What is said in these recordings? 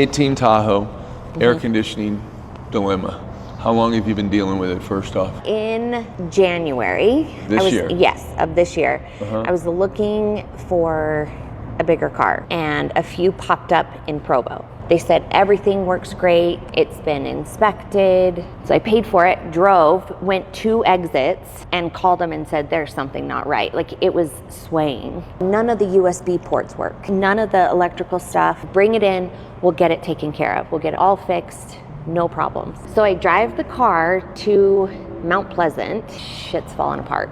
18 Tahoe, air conditioning dilemma. How long have you been dealing with it, first off? In January. This year? Yes, of this year. I was looking for a bigger car, and a few popped up in Provo. They said everything works great, it's been inspected. So I paid for it, drove, went 2 exits, and called them and said there's something not right. Like, it was swaying. None of the USB ports work, none of the electrical stuff. Bring it in, we'll get it taken care of. We'll get it all fixed, no problems. So I drive the car to Mount Pleasant, shit's falling apart.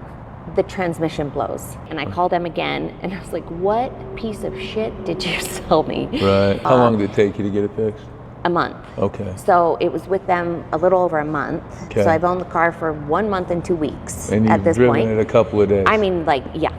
The transmission blows. And I called them again, and I was like, what piece of shit did you sell me? Right. How long did it take you to get it fixed? A month. Okay. So it was with them a little over a month. Okay. So I've owned the car for 1 month and 2 weeks And at this you've point. driven it a couple of days. I mean, like, yeah.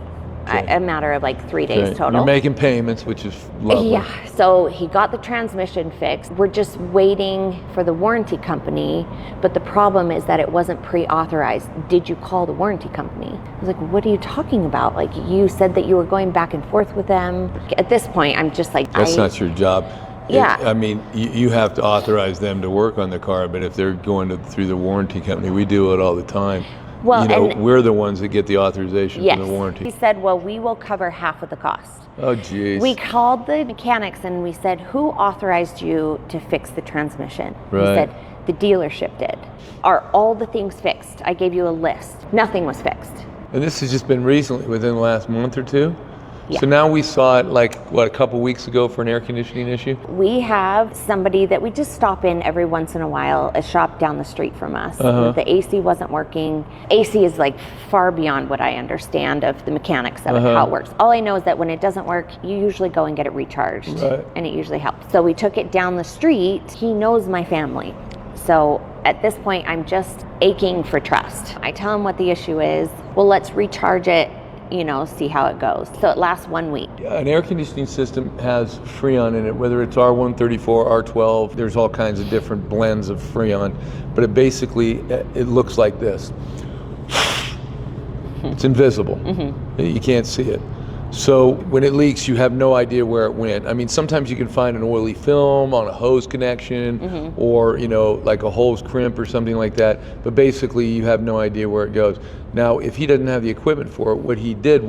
Okay. A matter of like 3 days Okay. total. You're making payments, which is lovely. Yeah, so he got the transmission fixed. We're just waiting for the warranty company, but the problem is that it wasn't pre-authorized. Did you call the warranty company? I was like, what are you talking about? Like, you said that you were going back and forth with them. At this point, I'm just like, That's not your job. Yeah. I mean, you have to authorize them to work on the car, but if they're going through the warranty company, we do it all the time. Well, and we're the ones that get the authorization yes. from the warranty. He said, well, we will cover half of the cost. Oh, geez. We called the mechanics and we said, who authorized you to fix the transmission? Right. He said, the dealership did. Are all the things fixed? I gave you a list. Nothing was fixed. And this has just been recently, within the last month or two? Yeah. So now we saw it like, what, a couple weeks ago for an air conditioning issue? We have somebody that we just stop in every once in a while, a shop down the street from us. The AC wasn't working. AC is like far beyond what I understand of the mechanics of it, how it works. All I know is that when it doesn't work, you usually go and get it recharged, Right. and it usually helps. So we took it down the street. He knows my family. So at this point, I'm just aching for trust. I tell him what the issue is. Well, let's recharge it, see how it goes. So it lasts 1 week. An air conditioning system has Freon in it, whether it's R134, R12, there's all kinds of different blends of Freon, but it looks like this. It's invisible. You can't see it. So when it leaks, you have no idea where it went. I mean, sometimes you can find an oily film on a hose connection or, like a hose crimp or something like that. But basically, you have no idea where it goes. Now, if he doesn't have the equipment for it, what he did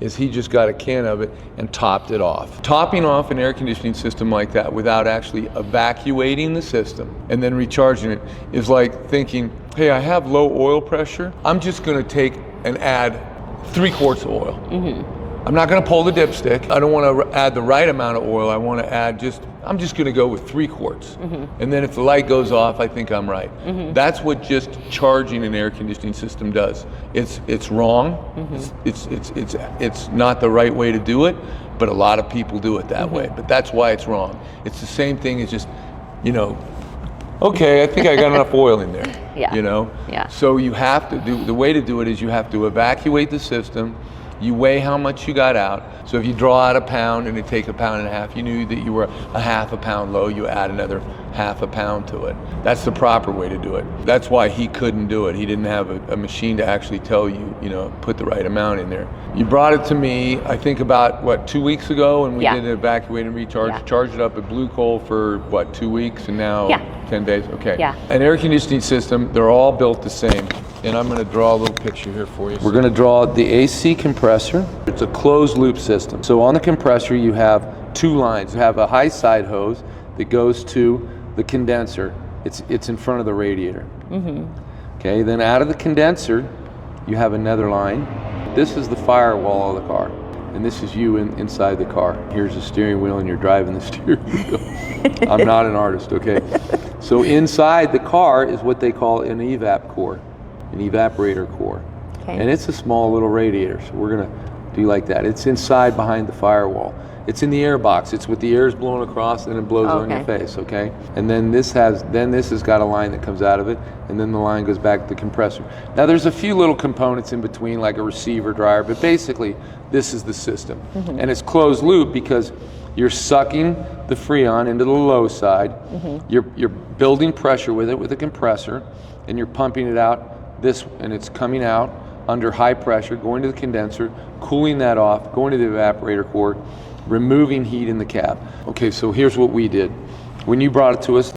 is he just got a can of it and topped it off. Topping off an air conditioning system like that without actually evacuating the system and then recharging it is like thinking, hey, I have low oil pressure. I'm just going to take and add 3 quarts of oil. I'm not going to pull the dipstick. I don't want to add the right amount of oil. I want to I'm just going to go with 3 quarts. And then if the light goes off, I think I'm right. That's what just charging an air conditioning system does. It's wrong. It's not the right way to do it, but a lot of people do it that way. But that's why it's wrong. It's the same thing as just, okay, I think I got enough oil in there. Yeah. Yeah. So you have to the way to do it is you have to evacuate the system. You weigh how much you got out. So if you draw out 1 pound and it takes 1.5 pounds, you knew that you were a 1/2 pound low, you add another 1/2 pound to it. That's the proper way to do it. That's why he couldn't do it. He didn't have a machine to actually tell you, put the right amount in there. You brought it to me, I think about, 2 weeks ago, and we did an evacuate and recharge. Yeah. Charged it up at Blue Coal for, 2 weeks, and now 10 days? Okay. Yeah. An air conditioning system, they're all built the same. And I'm going to draw a little picture here for you. We're going to draw the AC compressor. It's a closed loop system. So on the compressor, you have 2 lines. You have a high side hose that goes to the condenser. It's in front of the radiator. Okay, then out of the condenser, you have another line. This is the firewall of the car. And this is you inside the car. Here's the steering wheel and you're driving the steering wheel. I'm not an artist, okay? So inside the car is what they call an evap core. An evaporator core. Okay. And it's a small little radiator, so we're gonna do like that. It's inside behind the firewall. It's in the air box. It's with the air is blowing across and it blows on your face, okay? And then this has got a line that comes out of it, and then the line goes back to the compressor. Now there's a few little components in between, like a receiver dryer, but basically this is the system. And it's closed loop because you're sucking the Freon into the low side. You're building pressure with it with a compressor, and you're pumping it out and it's coming out under high pressure, going to the condenser, cooling that off, going to the evaporator core, removing heat in the cab. Okay, so here's what we did. When you brought it to us